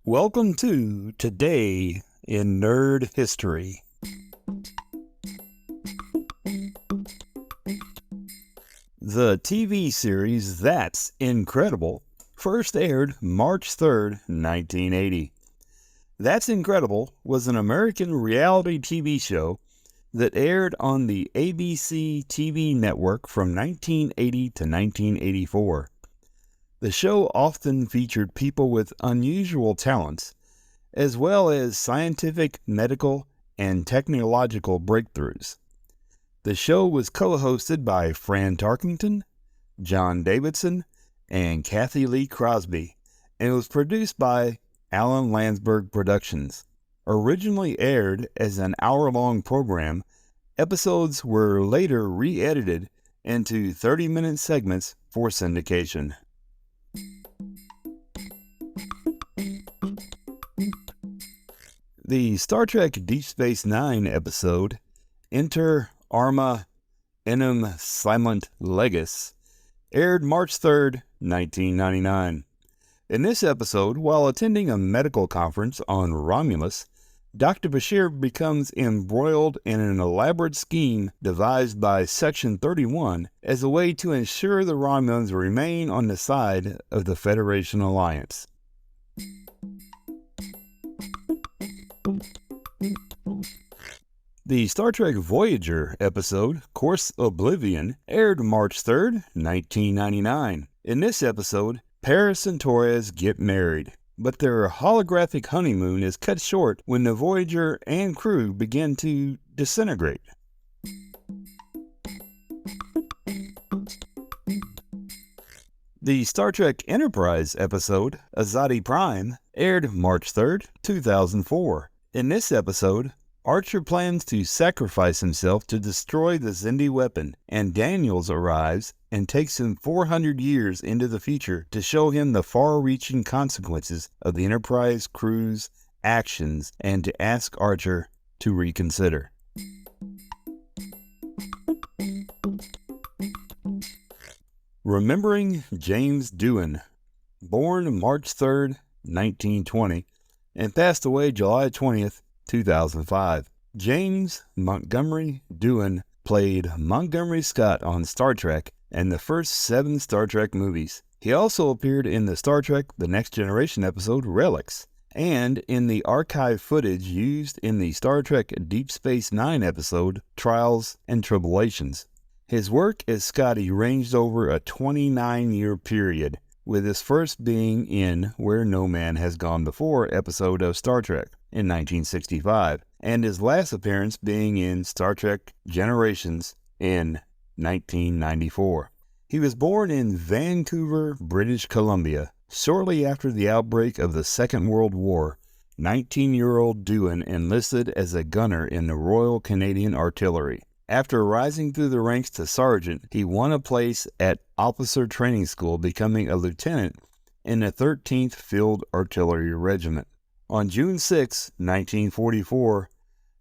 Welcome to Today in Nerd History. The TV series That's Incredible first aired March 3rd, 1980. That's Incredible was an American reality TV show that aired on the ABC TV network from 1980 to 1984. The show often featured people with unusual talents, as well as scientific, medical, and technological breakthroughs. The show was co-hosted by Fran Tarkington, John Davidson, and Kathy Lee Crosby, and was produced by Alan Landsberg Productions. Originally aired as an hour-long program, episodes were later re-edited into 30-minute segments for syndication. The Star Trek Deep Space Nine episode, Enter Arma, Enim Silent Legis, aired March 3rd, 1999. In this episode, while attending a medical conference on Romulus, Dr. Bashir becomes embroiled in an elaborate scheme devised by Section 31 as a way to ensure the Romulans remain on the side of the Federation Alliance. The Star Trek Voyager episode, Course Oblivion, aired March 3rd, 1999. In this episode, Paris and Torres get married, but their holographic honeymoon is cut short when the Voyager and crew begin to disintegrate. The Star Trek Enterprise episode, Azati Prime, aired March 3rd, 2004. In this episode, Archer plans to sacrifice himself to destroy the Xindi weapon, and Daniels arrives and takes him 400 years into the future to show him the far-reaching consequences of the Enterprise crew's actions and to ask Archer to reconsider. Remembering James Doohan, born March 3rd, 1920, and passed away July 20th, 2005. James Montgomery Doohan played Montgomery Scott on Star Trek and the first 7 Star Trek movies. He also appeared in the Star Trek The Next Generation episode Relics, and in the archive footage used in the Star Trek Deep Space Nine episode Trials and Tribulations. His work as Scotty ranged over a 29-year period, with his first being in Where No Man Has Gone Before episode of Star Trek in 1965, and his last appearance being in Star Trek Generations in 1994. He was born in Vancouver, British Columbia. Shortly after the outbreak of the Second World War, 19-year-old Doohan enlisted as a gunner in the Royal Canadian Artillery. After rising through the ranks to sergeant, he won a place at Officer Training School, becoming a lieutenant in the 13th Field Artillery Regiment. On June 6, 1944,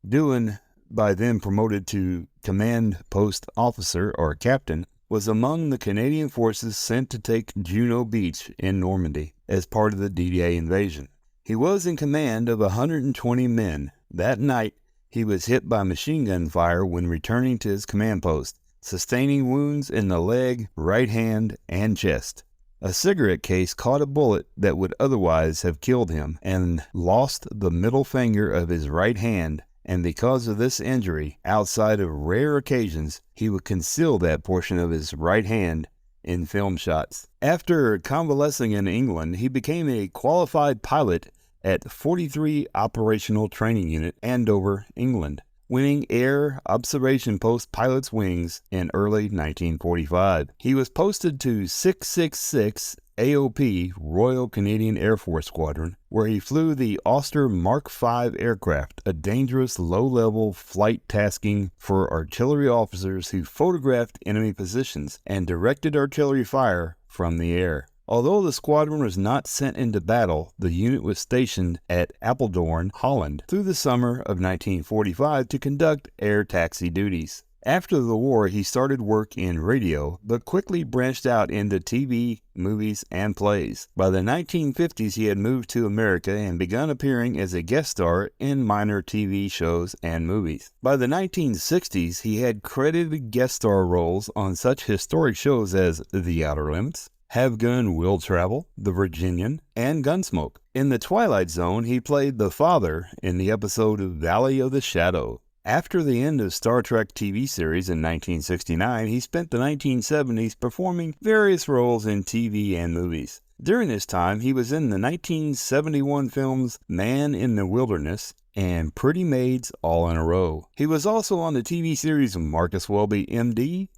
Doohan, by then promoted to Command Post Officer or Captain, was among the Canadian forces sent to take Juno Beach in Normandy as part of the D-Day invasion. He was in command of 120 men. That night, he was hit by machine gun fire when returning to his command post, sustaining wounds in the leg, right hand, and chest. A cigarette case caught a bullet that would otherwise have killed him and lost the middle finger of his right hand, and because of this injury, outside of rare occasions, he would conceal that portion of his right hand in film shots. After convalescing in England, he became a qualified pilot at 43 Operational Training Unit, Andover, England, winning Air Observation Post Pilot's Wings in early 1945. He was posted to 666 AOP Royal Canadian Air Force Squadron, where he flew the Auster Mark V aircraft, a dangerous low-level flight tasking for artillery officers who photographed enemy positions and directed artillery fire from the air. Although the squadron was not sent into battle, the unit was stationed at Apeldoorn, Holland, through the summer of 1945 to conduct air taxi duties. After the war, he started work in radio, but quickly branched out into TV, movies, and plays. By the 1950s, he had moved to America and begun appearing as a guest star in minor TV shows and movies. By the 1960s, he had credited guest star roles on such historic shows as The Outer Limits, Have Gun Will Travel, The Virginian, and Gunsmoke. In The Twilight Zone, he played the father in the episode Valley of the Shadow. After the end of Star Trek TV series in 1969, he spent the 1970s performing various roles in TV and movies. During this time, he was in the 1971 films Man in the Wilderness and Pretty Maids All in a Row. He was also on the TV series Marcus Welby, M.D.,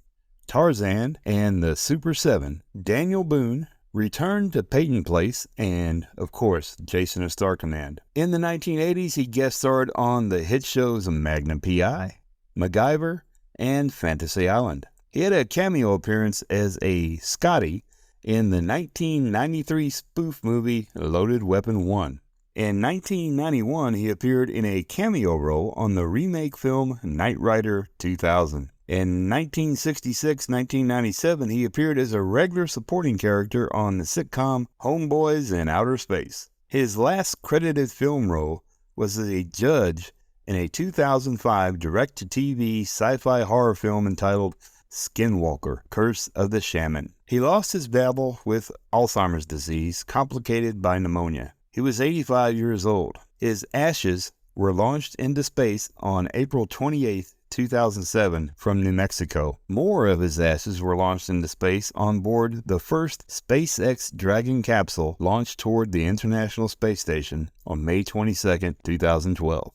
Tarzan, and the Super 7. Daniel Boone returned to Peyton Place, and, of course, Jason of Star Command. In the 1980s, he guest starred on the hit shows Magnum P.I., MacGyver, and Fantasy Island. He had a cameo appearance as a Scotty in the 1993 spoof movie Loaded Weapon 1. In 1991, he appeared in a cameo role on the remake film Knight Rider 2000. In 1966-1997, he appeared as a regular supporting character on the sitcom Homeboys in Outer Space. His last credited film role was as a judge in a 2005 direct-to-TV sci-fi horror film entitled Skinwalker: Curse of the Shaman. He lost his battle with Alzheimer's disease, complicated by pneumonia. He was 85 years old. His ashes were launched into space on April 28, 2007 from New Mexico. More of his ashes were launched into space on board the first SpaceX Dragon capsule launched toward the International Space Station on May 22, 2012.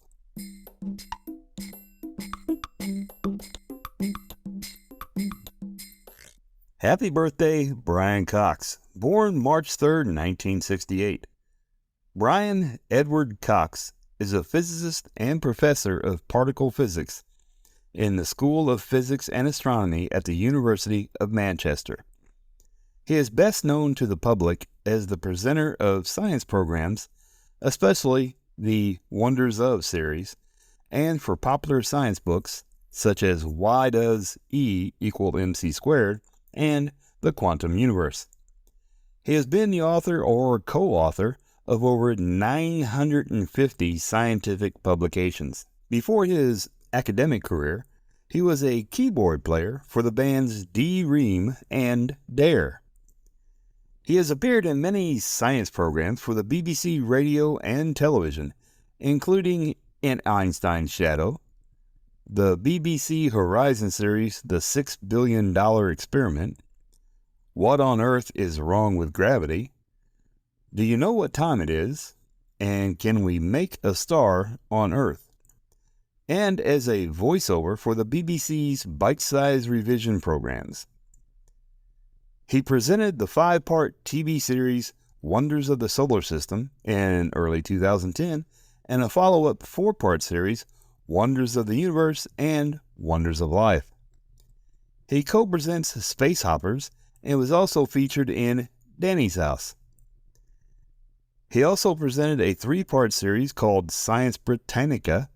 Happy birthday, Brian Cox. Born March 3, 1968. Brian Edward Cox is a physicist and professor of particle physics in the School of Physics and Astronomy at the University of Manchester. He is best known to the public as the presenter of science programs, especially the Wonders Of series, and for popular science books such as Why Does E Equal MC Squared and The Quantum Universe. He has been the author or co-author of over 950 scientific publications. Before his academic career, he was a keyboard player for the bands D-Ream and Dare. He has appeared in many science programs for the BBC radio and television, including In Einstein's Shadow, the BBC Horizon series The $6 Billion Experiment, What on Earth is Wrong with Gravity, Do You Know What Time It Is, and Can We Make a Star on Earth? And as a voiceover for the BBC's bite-sized revision programs. He presented the 5-part TV series Wonders of the Solar System in early 2010 and a follow-up 4-part series Wonders of the Universe and Wonders of Life. He co-presents Space Hoppers and was also featured in Danny's House. He also presented a 3-part series called Science Britannica.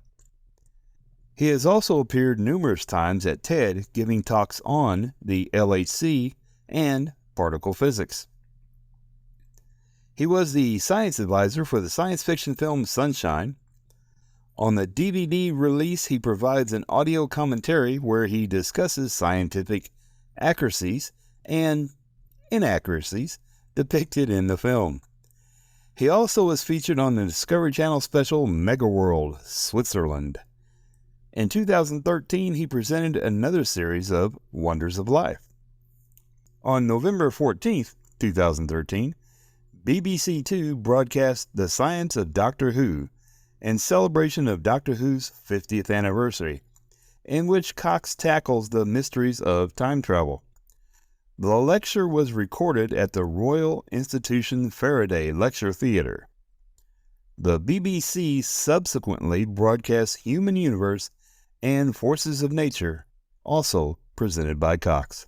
He has also appeared numerous times at TED giving talks on the LHC and particle physics. He was the science advisor for the science fiction film Sunshine. On the DVD release, he provides an audio commentary where he discusses scientific accuracies and inaccuracies depicted in the film. He also was featured on the Discovery Channel special Mega World, Switzerland. In 2013, he presented another series of Wonders of Life. On November 14, 2013, BBC Two broadcast The Science of Doctor Who in celebration of Doctor Who's 50th anniversary, in which Cox tackles the mysteries of time travel. The lecture was recorded at the Royal Institution Faraday Lecture Theatre. The BBC subsequently broadcast Human Universe and Forces of Nature, also presented by Cox.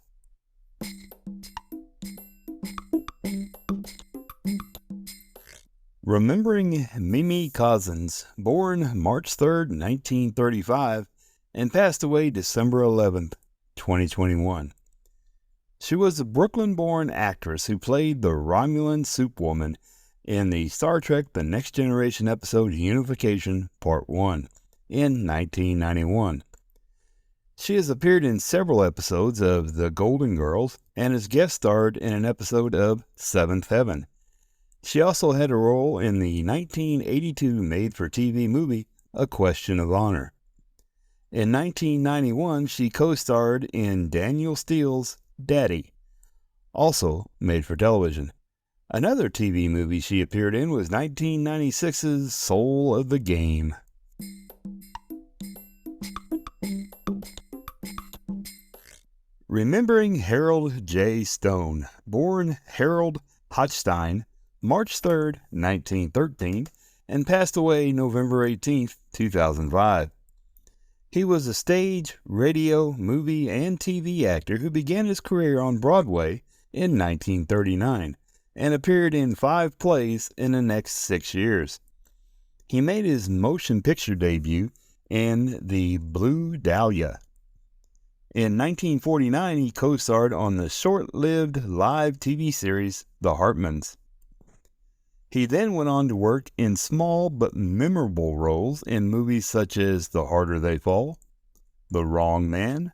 Remembering Mimi Cozzens, born March 3, 1935, and passed away December 11th, 2021. She was a Brooklyn-born actress who played the Romulan soup woman in the Star Trek The Next Generation episode Unification Part 1 in 1991. She has appeared in several episodes of The Golden Girls and has guest starred in an episode of Seventh Heaven. She also had a role in the 1982 made-for-TV movie A Question of Honor. In 1991, she co-starred in Daniel Steele's Daddy, also made for television. Another TV movie she appeared in was 1996's Soul of the Game. Remembering Harold J. Stone, born Harold Hochstein, March 3, 1913, and passed away November 18, 2005. He was a stage, radio, movie, and TV actor who began his career on Broadway in 1939 and appeared in 5 plays in the next 6 years. He made his motion picture debut in The Blue Dahlia. In 1949, he co-starred on the short-lived live TV series The Hartmans. He then went on to work in small but memorable roles in movies such as The Harder They Fall, The Wrong Man,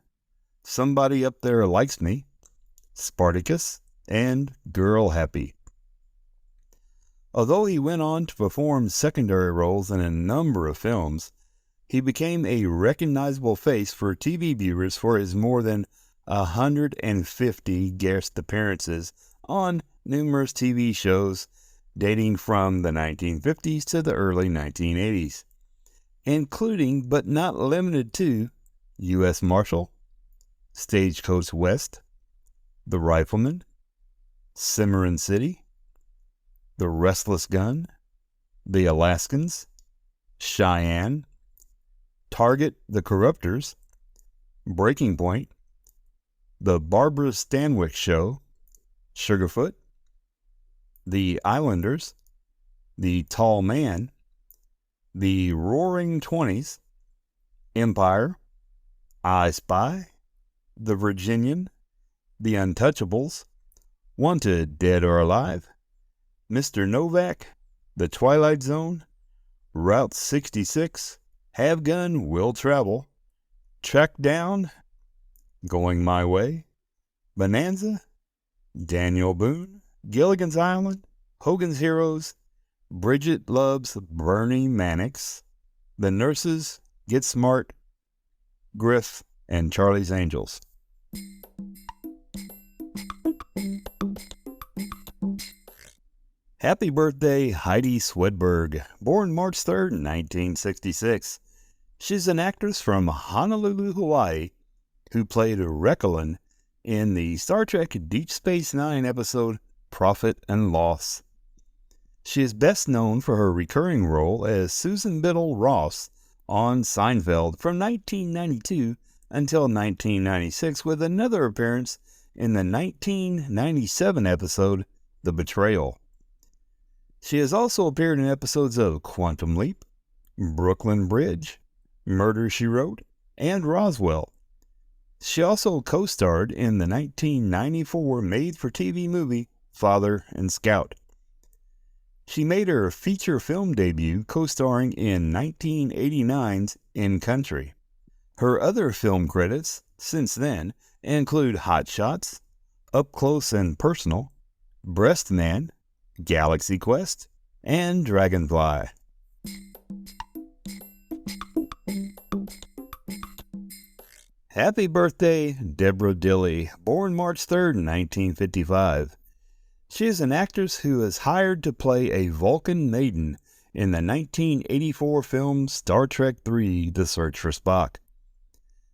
Somebody Up There Likes Me, Spartacus, and Girl Happy. Although he went on to perform secondary roles in a number of films, he became a recognizable face for TV viewers for his more than 150 guest appearances on numerous TV shows dating from the 1950s to the early 1980s, including but not limited to U.S. Marshal, Stagecoach West, The Rifleman, Cimarron City, The Restless Gun, The Alaskans, Cheyenne, Target the Corruptors, Breaking Point, The Barbara Stanwyck Show, Sugarfoot, The Islanders, The Tall Man, The Roaring Twenties, Empire, I Spy, The Virginian, The Untouchables, Wanted Dead or Alive, Mr. Novak, The Twilight Zone, Route 66, Have Gun, Will Travel, Track Down, Going My Way, Bonanza, Daniel Boone, Gilligan's Island, Hogan's Heroes, Bridget Loves Bernie Mannix, The Nurses, Get Smart, Griff, and Charlie's Angels. Happy birthday, Heidi Swedberg, born March 3, 1966. She's an actress from Honolulu, Hawaii, who played Recolin in the Star Trek Deep Space Nine episode Profit and Loss. She is best known for her recurring role as Susan Biddle Ross on Seinfeld from 1992 until 1996, with another appearance in the 1997 episode The Betrayal. She has also appeared in episodes of Quantum Leap, Brooklyn Bridge, Murder, She Wrote, and Roswell. She also co-starred in the 1994 made-for-TV movie Father and Scout. She made her feature film debut co-starring in 1989's In Country. Her other film credits since then include Hot Shots, Up Close and Personal, Breast Man, Galaxy Quest, and Dragonfly. Happy birthday, Debra Dilley, born March 3, 1955. She is an actress who is hired to play a Vulcan maiden in the 1984 film Star Trek III: The Search for Spock.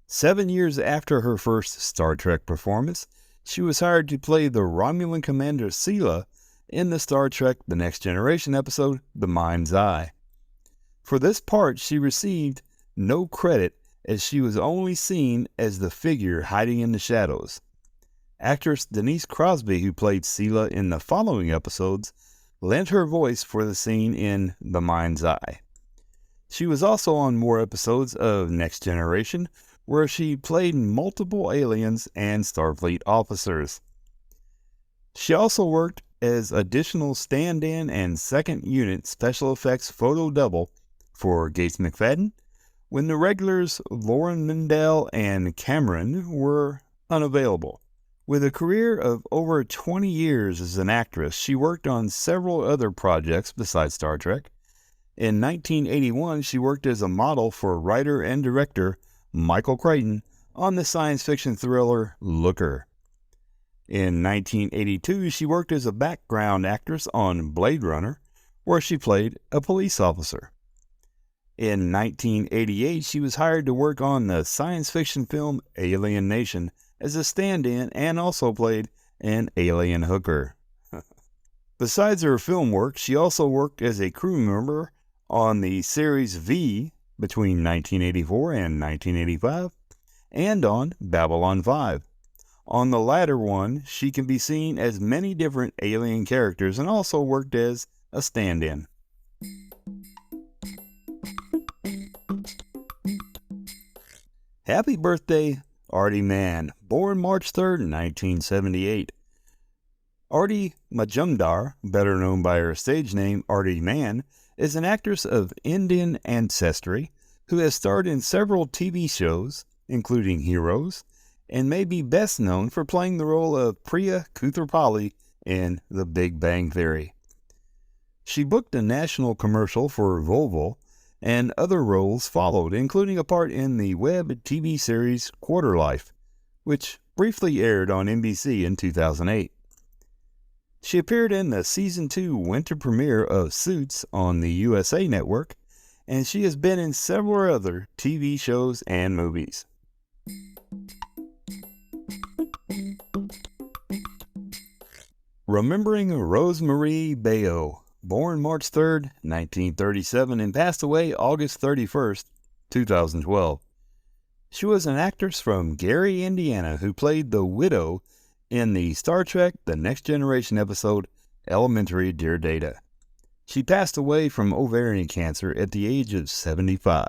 7 years after her first Star Trek performance, she was hired to play the Romulan commander Sela in the Star Trek The Next Generation episode The Mind's Eye. For this part, she received no credit as she was only seen as the figure hiding in the shadows. Actress Denise Crosby, who played Sela in the following episodes, lent her voice for the scene in The Mind's Eye. She was also on more episodes of Next Generation, where she played multiple aliens and Starfleet officers. She also worked as additional stand-in and second unit special effects photo double for Gates McFadden when the regulars Lauren Mindell and Cameron were unavailable. With a career of over 20 years as an actress, she worked on several other projects besides Star Trek. In 1981, she worked as a model for writer and director Michael Crichton on the science fiction thriller Looker. In 1982, she worked as a background actress on Blade Runner, where she played a police officer. In 1988, she was hired to work on the science fiction film Alien Nation as a stand-in and also played an alien hooker. Besides her film work, she also worked as a crew member on the series V between 1984 and 1985 and on Babylon 5. On the latter one, she can be seen as many different alien characters and also worked as a stand-in. Happy birthday, Aarti Mann, born March 3rd, 1978. Aarti Majumdar, better known by her stage name Aarti Mann, is an actress of Indian ancestry who has starred in several TV shows, including Heroes, and may be best known for playing the role of Priya Koothrappali in The Big Bang Theory. She booked a national commercial for Volvo, and other roles followed, including a part in the web TV series Quarter Life, which briefly aired on NBC in 2008. She appeared in the Season 2 winter premiere of Suits on the USA Network, and she has been in several other TV shows and movies. Remembering Rosemarie Baio, born March 3rd, 1937, and passed away August 31st, 2012. She was an actress from Gary, Indiana, who played the widow in the Star Trek The Next Generation episode Elementary Dear Data. She passed away from ovarian cancer at the age of 75.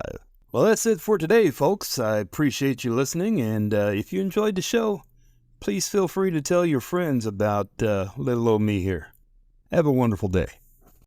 Well, that's it for today, folks. I appreciate you listening, and if you enjoyed the show, please feel free to tell your friends about little old me here. Have a wonderful day.